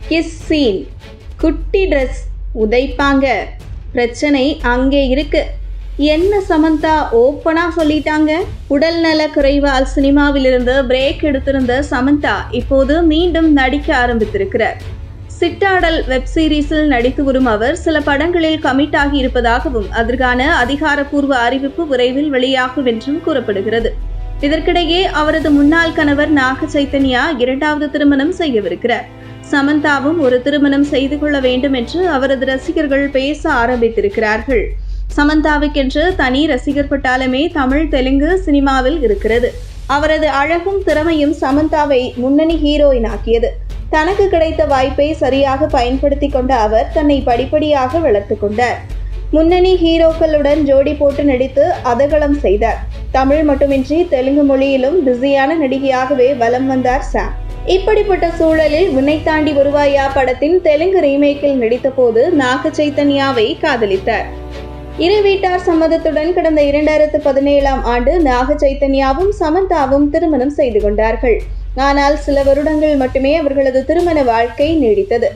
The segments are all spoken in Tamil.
கிஸ் சீன், குட்டி ட்ரெஸ், உதைப்பாங்க, பிரச்சனை அங்கே இருக்கு. என்ன சமந்தா ஓப்பனா சொல்லிட்டாங்க. உடல்நல குறைவால் சினிமாவிலிருந்து பிரேக் எடுத்திருந்த சமந்தா இப்போது மீண்டும் நடிக்க ஆரம்பித்திருக்கிறார். சிட்டாடல் வெப் சீரிஸில் நடித்து வரும் அவர் சில படங்களில் கமிட் ஆகி இருப்பதாகவும் அதற்கான அதிகாரப்பூர்வ அறிவிப்பு விரைவில் வெளியாகும் என்றும் கூறப்படுகிறது. இதற்கிடையே அவரது முன்னாள் கணவர் நாக சைத்தன்யா இரண்டாவது திருமணம் செய்யவிருக்கிறார். சமந்தாவும் ஒரு திருமணம் செய்து கொள்ள வேண்டும் என்று அவரது ரசிகர்கள் பேச ஆரம்பித்திருக்கிறார்கள். சமந்தாவுக்கென்று தனி ரசிகர் பட்டாளமே தமிழ் தெலுங்கு சினிமாவில் இருக்கிறது. அவரது அழகும் திறமையும் சமந்தாவை முன்னணி ஹீரோயின் ஆக்கியது. தனக்கு கிடைத்த வாய்ப்பை சரியாக பயன்படுத்தி கொண்ட அவர் தன்னை படிப்படியாக வளர்த்து கொண்டார். முன்னணி ஹீரோக்களுடன் ஜோடி போட்டு நடித்து அதகலம் செய்தார். தமிழ் மட்டுமின்றி தெலுங்கு மொழியிலும் பிஸியான நடிகையாகவே வலம் வந்தார் சாம். இப்படிப்பட்ட சூழலில் உன்னை தாண்டி வருவாயா படத்தின் தெலுங்கு ரீமேக்கில் நடித்த போது நாக சைத்தன்யாவை காதலித்தார். இரு வீட்டார் சம்மதத்துடன் கடந்த 2017ஆம் ஆண்டு நாக சைத்தன்யாவும் சமந்தாவும் திருமணம் செய்து கொண்டார்கள். ஆனால் சில வருடங்கள் மட்டுமே அவர்களது திருமண வாழ்க்கை நீடித்தது.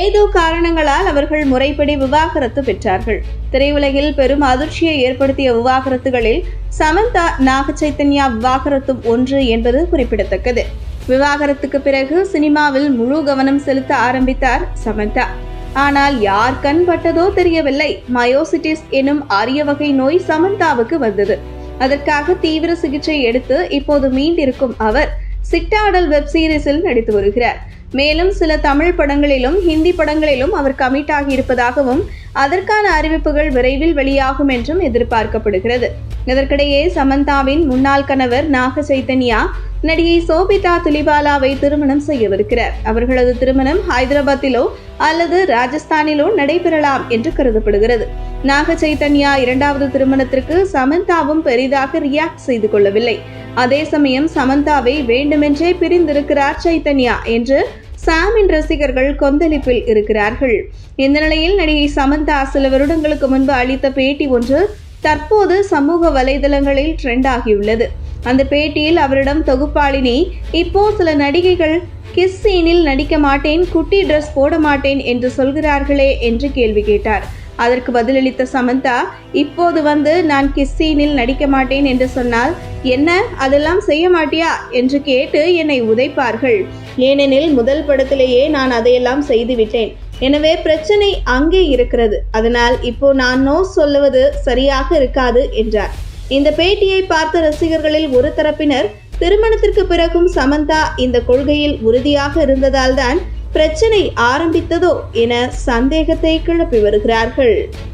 ஏதோ காரணங்களால் அவர்கள் முறைப்படி விவாகரத்து பெற்றார்கள். திரையுலகில் பெரும் அதிர்ச்சியை ஏற்படுத்திய விவாகரத்துகளில் சமந்தா நாக சைத்தன்யா விவாகரத்தும் ஒன்று என்பது குறிப்பிடத்தக்கது. விவாகரத்துக்கு பிறகு சினிமாவில் முழு கவனம் செலுத்த ஆரம்பித்தார் சமந்தா. ஆனால் யார் கண் பட்டதோ தெரியவில்லை, மயோசிட்டிஸ் எனும் அரிய வகை நோய் சமந்தாவுக்கு வந்தது. அதற்காக தீவிர சிகிச்சை எடுத்து இப்போது மீண்டிருக்கும் அவர் சிட்டாடல் வெப் சீரிஸில் நடித்து வருகிறார். மேலும் சில தமிழ் படங்களிலும் ஹிந்தி படங்களிலும் அவர் கமிட் ஆகி இருப்பதாகவும் அதற்கான அறிவிப்புகள் விரைவில் வெளியாகும் என்றும் எதிர்பார்க்கப்படுகிறது. இதற்கிடையே சமந்தாவின் முன்னாள் கணவர் நாக சைத்தன்யா நடிகை சோபிதா துலிபாலாவை திருமணம் செய்யவிருக்கிறார். அவர்களது திருமணம் ஹைதராபாத்திலோ அல்லது ராஜஸ்தானிலோ நடைபெறலாம் என்று கருதப்படுகிறது. நாக சைத்தன்யா இரண்டாவது திருமணத்திற்கு சமந்தாவும் பெரிதாக ரியாக்ட் செய்து கொள்ளவில்லை. அதே சமயம் சமந்தாவை வேண்டுமென்றே பிரிந்திருக்கிறார் சைத்தன்யா என்று சாமின் ரசிகர்கள் கொந்தளிப்பில் இருக்கிறார்கள். இந்த நிலையில் நடிகை சமந்தா சில வருடங்களுக்கு முன்பு அளித்த பேட்டி ஒன்று தற்போது சமூக வலைதளங்களில் ட்ரெண்ட் ஆகியுள்ளது. அந்த பேட்டியில் அவரிடம் தொகுப்பாளினி, இப்போ சில நடிகைகள் கிஸ் சீனில் நடிக்க மாட்டேன், குட்டி ட்ரெஸ் போட மாட்டேன் என்று சொல்கிறார்களே என்று கேள்வி கேட்டார். அதற்கு பதிலளித்த சமந்தா, இப்போது வந்து நான் கிஸ் சீனில் நடிக்க மாட்டேன் என்று சொன்னால் என்ன, அதெல்லாம் செய்ய மாட்டியா என்று கேட்டு என்னை உதைப்பார்கள். ஏனெனில் முதல் படத்திலேயே நான் அதையெல்லாம் செய்துவிட்டேன். எனவே பிரச்சனை அங்கே இருக்கிறது. அதனால் இப்போ நான் நோ சொல்லுவது சரியாக இருக்காது என்றார். இந்த பேட்டியை பார்த்த ரசிகர்களில் ஒரு தரப்பினர் திருமணத்திற்கு பிறகும் சமந்தா இந்த கொள்கையில் உறுதியாக இருந்ததால் தான் பிரச்சனை ஆரம்பித்ததோ என சந்தேகத்தை கிளப்பி வருகிறார்கள்.